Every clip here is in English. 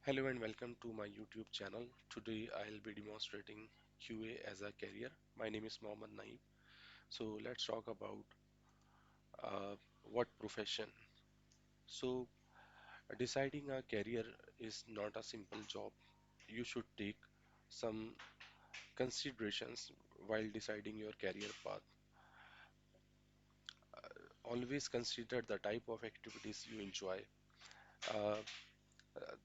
Hello and welcome to my YouTube channel. Today I'll be demonstrating QA as a career. My name is Muhammad-Naeem. So let's talk about uh, what profession. So deciding a career is not a simple job. You should take some considerations while deciding your career path. Always consider the type of activities you enjoy. Uh, uh,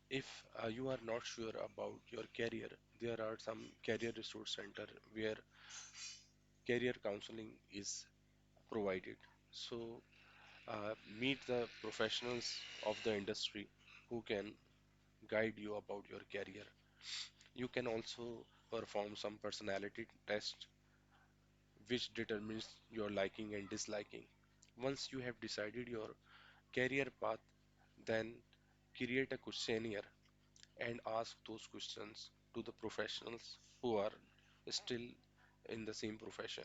if you are not sure about your career, there are some career resource center where career counseling is provided. So meet the professionals of the industry who can guide you about your career. You can also perform some personality test which determines your liking and disliking. Once you have decided your career path, then create a questionnaire and ask those questions to the professionals who are still in the same profession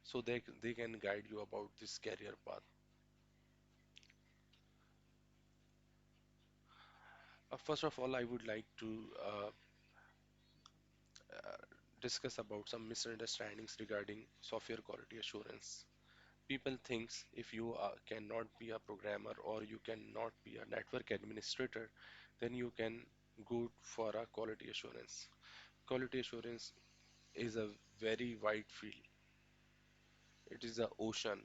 so they can guide you about this career path. First of all, I would like to uh, discuss about some misunderstandings regarding software quality assurance. People thinks if you cannot be a programmer or you cannot be a network administrator, then you can go for a quality assurance. Quality assurance is a very wide field. It is a ocean.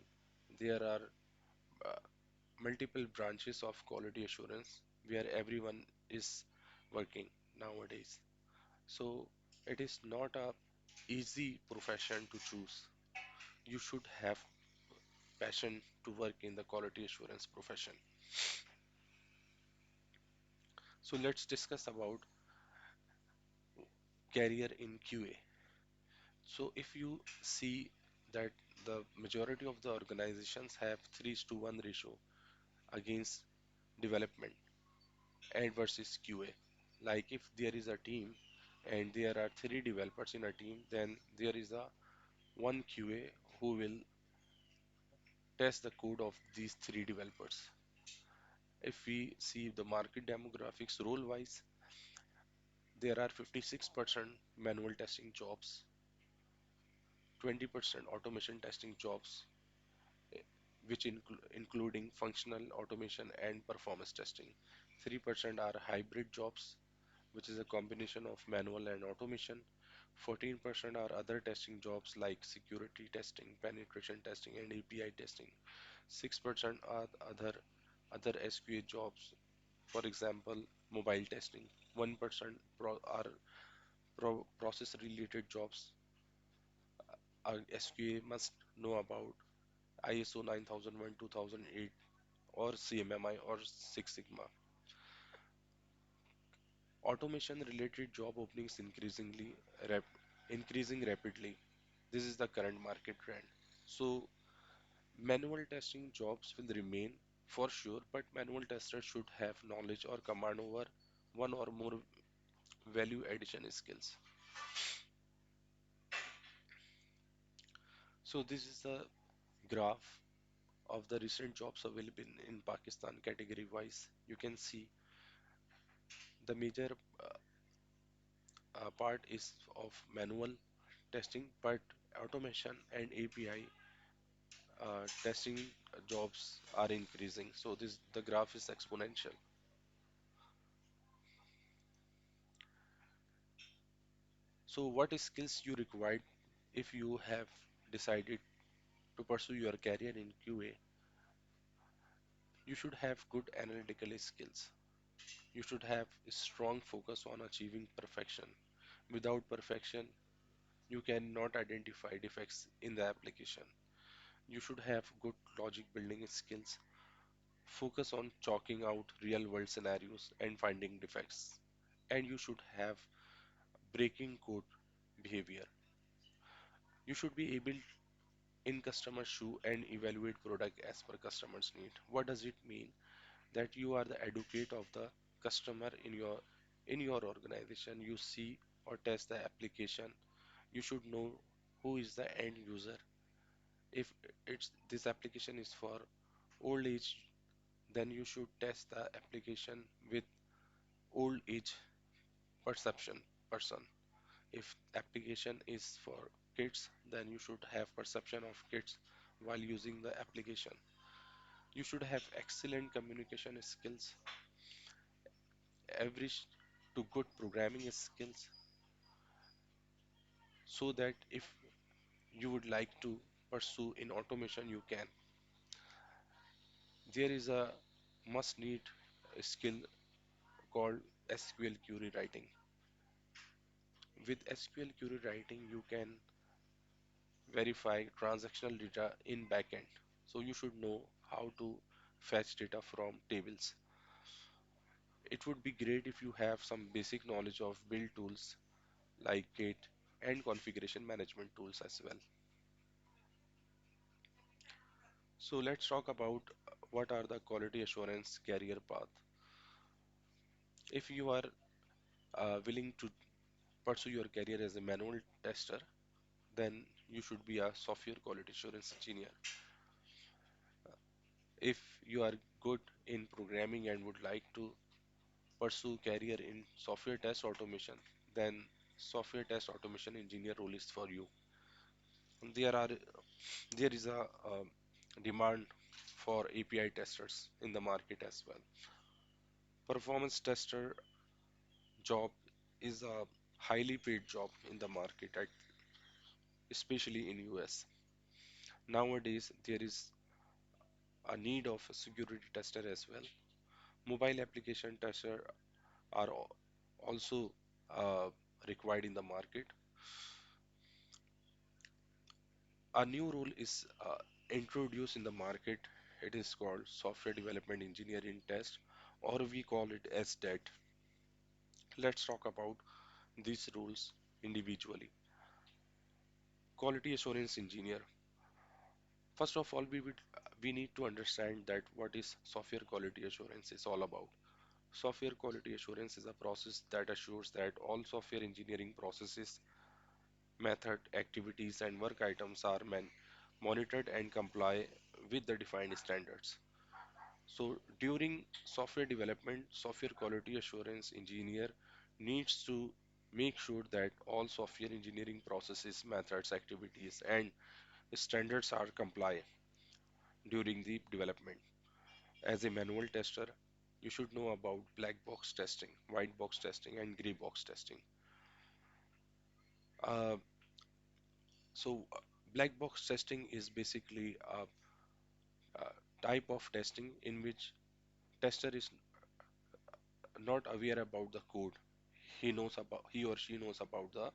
There are uh, multiple branches of quality assurance where everyone is working nowadays. So it is not a easy profession to choose. You should have passion to work in the quality assurance profession. So let's discuss about career in QA. So if you see that the majority of the organizations have 3:1 ratio against development and versus QA. Like if there is a team and there are three developers in a team, then there is a one QA who will test the code of these three developers. If we see the market demographics role wise, there are 56% manual testing jobs, 20% automation testing jobs, eh, which including functional automation and performance testing. 3% are hybrid jobs, which is a combination of manual and automation. 14% are other testing jobs like security testing, penetration testing, and API testing. 6% are other SQA jobs, for example, mobile testing. 1% are process related jobs. SQA must know about ISO 9001, 2008, or CMMI or Six Sigma. Automation related job openings increasing rapidly. This is the current market trend. So manual testing jobs will remain for sure, but manual testers should have knowledge or command over one or more value addition skills. So this is the graph of the recent jobs available in Pakistan category wise. You can see the major part is of manual testing, but automation and API testing jobs are increasing. So this the graph is exponential. So what skills you required if you have decided to pursue your career in QA? You should have good analytical skills. You should have a strong focus on achieving perfection. Without perfection, you cannot identify defects in the application. You should have good logic building skills. Focus on chalking out real world scenarios and finding defects. And you should have breaking code behavior. You should be able in customer shoe and evaluate product as per customer's need. What does it mean? That you are the advocate of the customer in your organization. You see or test the application. You should know who is the end user. If it's this application is for old age, then you should test the application with old age perception person. If application is for kids, then you should have perception of kids while using the application. You should have excellent communication skills, average to good programming skills, so that if you would like to pursue in automation, you can. There is a must need skill called SQL query writing. With SQL query writing, you can verify transactional data in backend. So you should know how to fetch data from tables. It would be great if you have some basic knowledge of build tools like Git and configuration management tools as well. So let's talk about what are the quality assurance career path. If you are willing to pursue your career as a manual tester, then you should be a software quality assurance engineer. If you are good in programming and would like to pursue career in software test automation, then software test automation engineer role is for you. There are there is a demand for API testers in the market as well. Performance tester job is a highly paid job in the market, especially in US. Nowadays, there is a need of a security tester as well. Mobile application tester are also uh, required in the market. A new role is introduced in the market. It is called Software Development Engineering Test, or we call it SDET. Let's talk about these roles individually. Quality Assurance Engineer. First of all, we need to understand that what is software quality assurance is all about. Software quality assurance is a process that assures that all software engineering processes, method, activities, and work items are monitored and comply with the defined standards. So during software development, software quality assurance engineer needs to make sure that all software engineering processes, methods, activities, and standards are comply during the development. As a manual tester, you should know about black box testing, white box testing, and gray box testing. Uh, so, black box testing is basically a type of testing in which tester is not aware about the code. He or she knows about the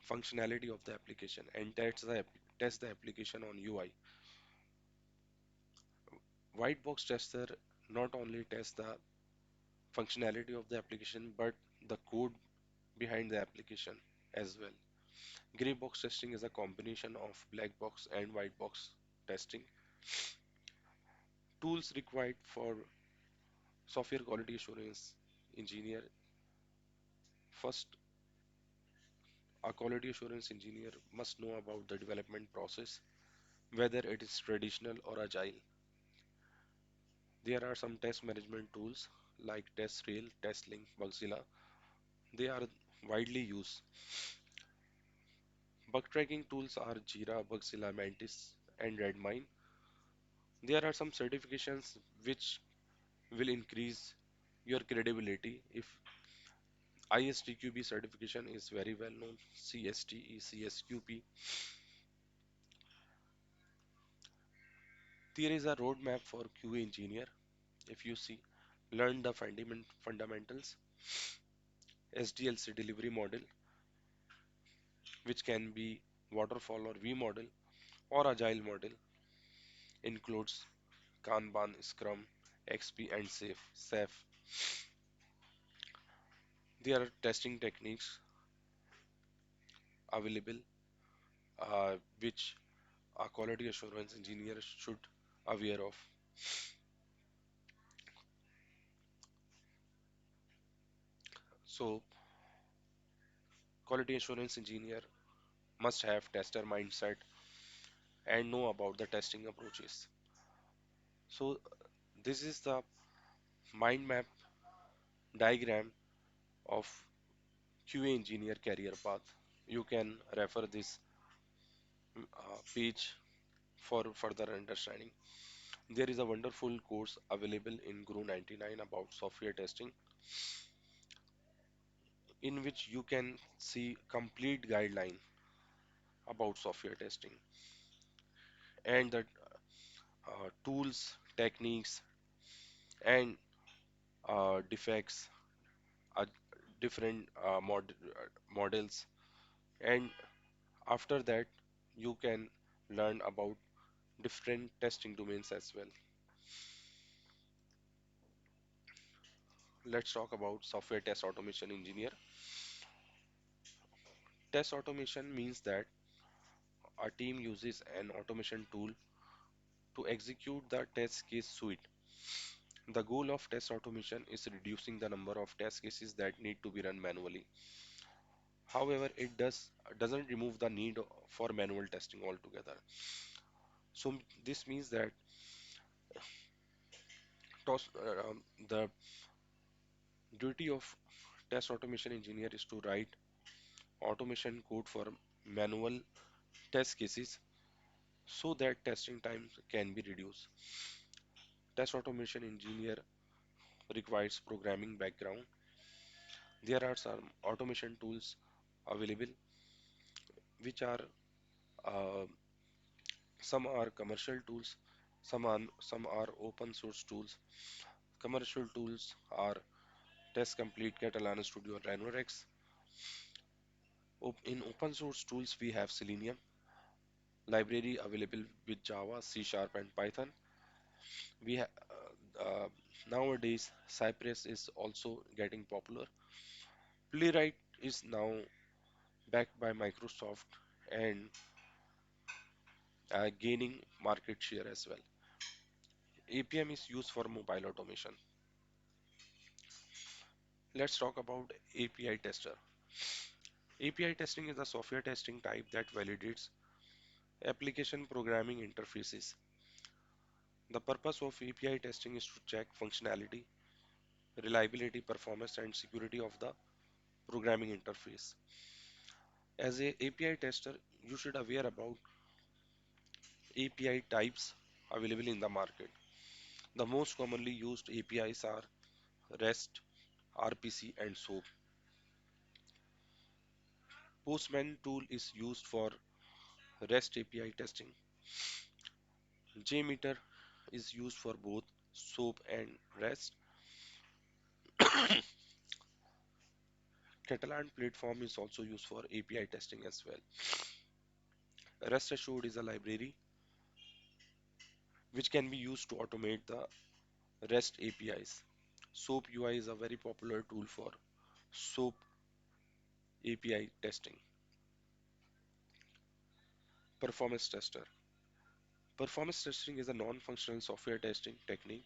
functionality of the application and test the application on UI. White box tester not only tests the functionality of the application but the code behind the application as well. Gray box testing is a combination of black box and white box testing. Tools required for software quality assurance engineer. First, a quality assurance engineer must know about the development process, whether it is traditional or agile. There are some test management tools like TestRail, TestLink, Bugzilla. They are widely used. Bug tracking tools are Jira, Bugzilla, Mantis, and Redmine. There are some certifications which will increase your credibility. If ISTQB certification is very well known, CSTE, CSQP. There is a roadmap for QA engineer. If you see, learn the fundamentals, SDLC delivery model, which can be waterfall or V model or agile model, includes Kanban, Scrum, XP, and SAFe. There are testing techniques available, which a quality assurance engineer should aware of. So, quality assurance engineer must have tester mindset and know about the testing approaches. So, this is the mind map diagram of QA engineer career path. You can refer this page for further understanding. There is a wonderful course available in Guru 99 about software testing, in which you can see complete guideline about software testing and the tools, techniques, and defects, uh, different models, and after that you can learn about different testing domains as well. Let's talk about software test automation engineer. Test automation means that a team uses an automation tool to execute the test case suite. The goal of test automation is reducing the number of test cases that need to be run manually. However, it doesn't remove the need for manual testing altogether. So this means that the duty of test automation engineer is to write automation code for manual test cases so that testing time can be reduced. Test automation engineer requires programming background. There are some automation tools available, which are uh, some are commercial tools, some are open source tools. Commercial tools are Test Complete, Catalana Studio, and Rhinorex. In open source tools, we have Selenium, library available with Java, C Sharp, and Python. We ha Nowadays Cypress is also getting popular. Playwright is now backed by Microsoft and gaining market share as well. APM is used for mobile automation. Let's talk about API tester. API testing is a software testing type that validates application programming interfaces. The purpose of API testing is to check functionality, reliability, performance, and security of the programming interface. As a API tester, you should aware about API types available in the market. The most commonly used APIs are REST, RPC, and SOAP. Postman tool is used for REST API testing. JMeter is used for both SOAP and REST. Catalan platform is also used for API testing as well. Rest Assured is a library which can be used to automate the REST APIs. SOAP UI is a very popular tool for SOAP API testing. Performance tester. Performance testing is a non-functional software testing technique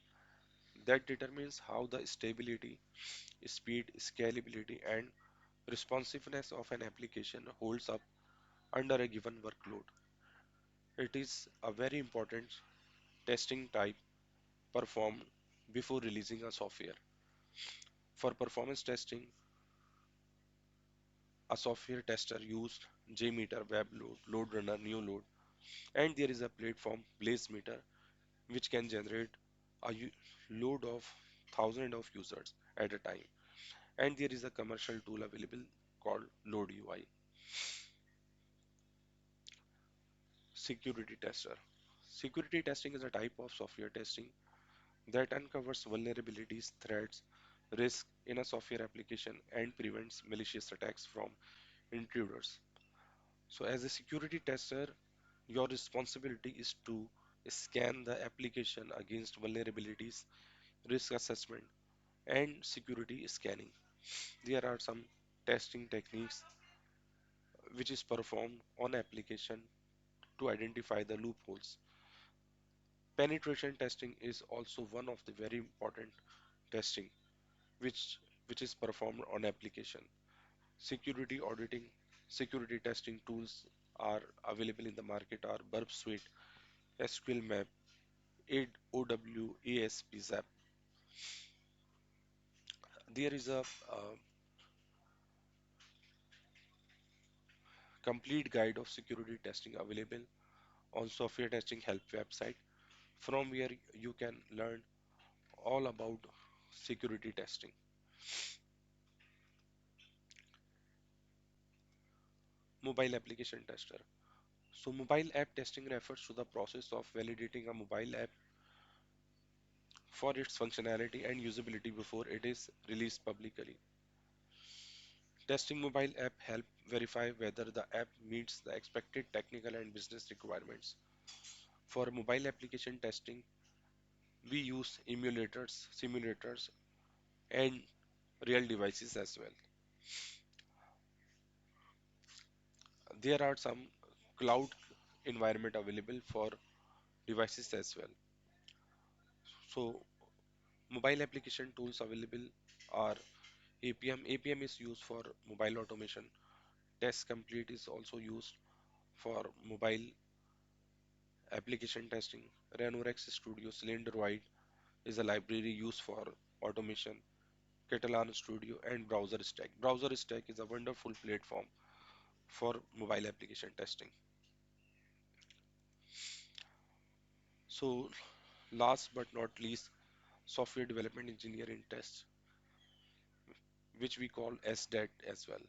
that determines how the stability, speed, scalability, and responsiveness of an application holds up under a given workload. It is a very important testing type performed before releasing a software. For performance testing, a software tester used JMeter, web load, load runner, new load, and there is a platform BlazeMeter which can generate a load of thousands of users at a time. And there is a commercial tool available called Load UI. Security tester. Security testing is a type of software testing that uncovers vulnerabilities, threats, risk in a software application and prevents malicious attacks from intruders. So as a security tester, your responsibility is to scan the application against vulnerabilities, risk assessment, and security scanning. There are some testing techniques which is performed on application to identify the loopholes. Penetration testing is also one of the very important testing which which is performed on application. Security auditing, security testing tools are available in the market are Burp Suite, SQL Map, OW, ASP Zap. There is a complete guide of security testing available on software testing help website from where you can learn all about security testing. Mobile application tester. So mobile app testing refers to the process of validating a mobile app for its functionality and usability before it is released publicly. Testing mobile app help verify whether the app meets the expected technical and business requirements. For mobile application testing, we use emulators, simulators, and real devices as well. There are some cloud environment available for devices as well. So mobile application tools available are APM. APM is used for mobile automation. Test Complete is also used for mobile application testing. Ranorex Studio Cylinder is a library used for automation. Catalan Studio and Browser Stack. Browser Stack is a wonderful platform for mobile application testing. So last but not least, software development engineering tests, which we call SDET as well.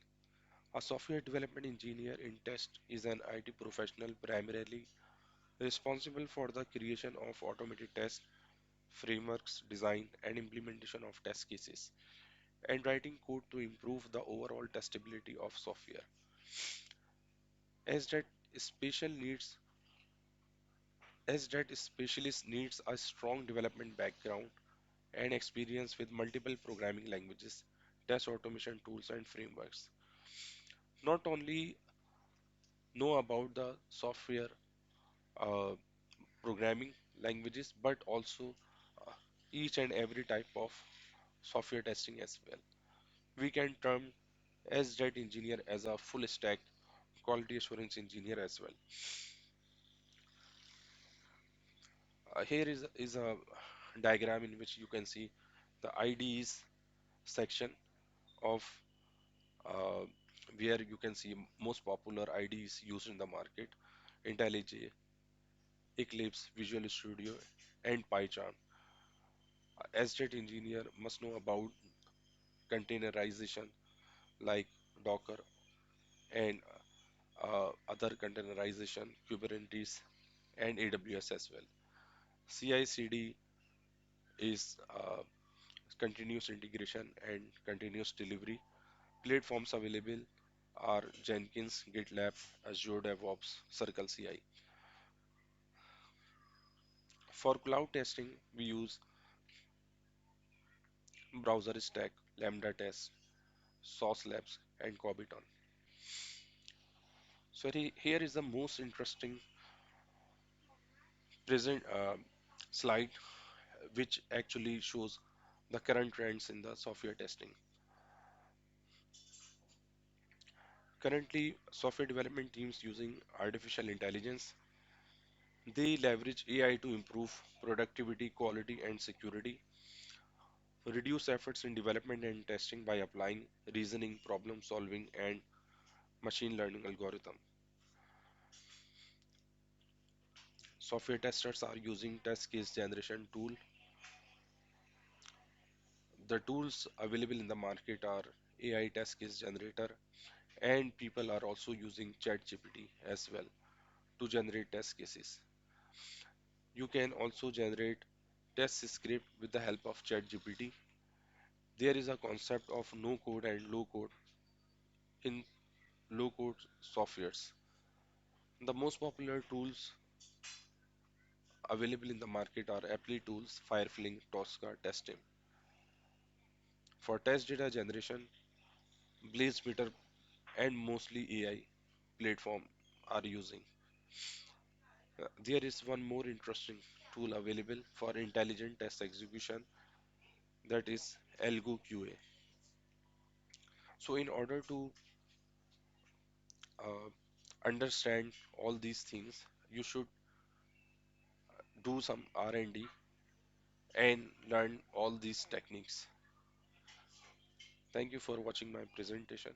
A software development engineer in test is an IT professional primarily responsible for the creation of automated test frameworks, design and implementation of test cases, and writing code to improve the overall testability of software. SDET special needs SDET specialist needs a strong development background and experience with multiple programming languages, test automation tools and frameworks. Not only know about the software uh, programming languages, but also uh, each and every type of software testing as well. We can term SDET engineer as a full stack quality assurance engineer as well. Here is a diagram in which you can see the IDEs section of uh, where you can see most popular IDEs used in the market, IntelliJ, Eclipse, Visual Studio, and PyCharm. SDET engineer must know about containerization like Docker and other containerization, Kubernetes, and AWS as well. CI/CD is continuous integration and continuous delivery. Platforms available are Jenkins, GitLab, Azure DevOps, Circle CI. For cloud testing, we use Browser Stack, Lambda Test, Sauce Labs, and Cobiton. So here is the most interesting present slide, which actually shows the current trends in the software testing. Currently, software development teams using artificial intelligence. They leverage AI to improve productivity, quality, and security, reduce efforts in development and testing by applying reasoning, problem solving, and machine learning algorithm. Software testers are using test case generation tool. The tools available in the market are AI test case generator, and people are also using ChatGPT as well to generate test cases. You can also generate test script with the help of ChatGPT. There is a concept of no code and low code in low code softwares. The most popular tools available in the market are Apply tools, Firefly, Tosca, Testim. For test data generation, BlazeMeter and mostly AI platform are using. There is one more interesting tool available for intelligent test execution, that is Algo QA. So in order to uh, understand all these things, you should do some R&D and D and learn all these techniques. Thank you for watching my presentation.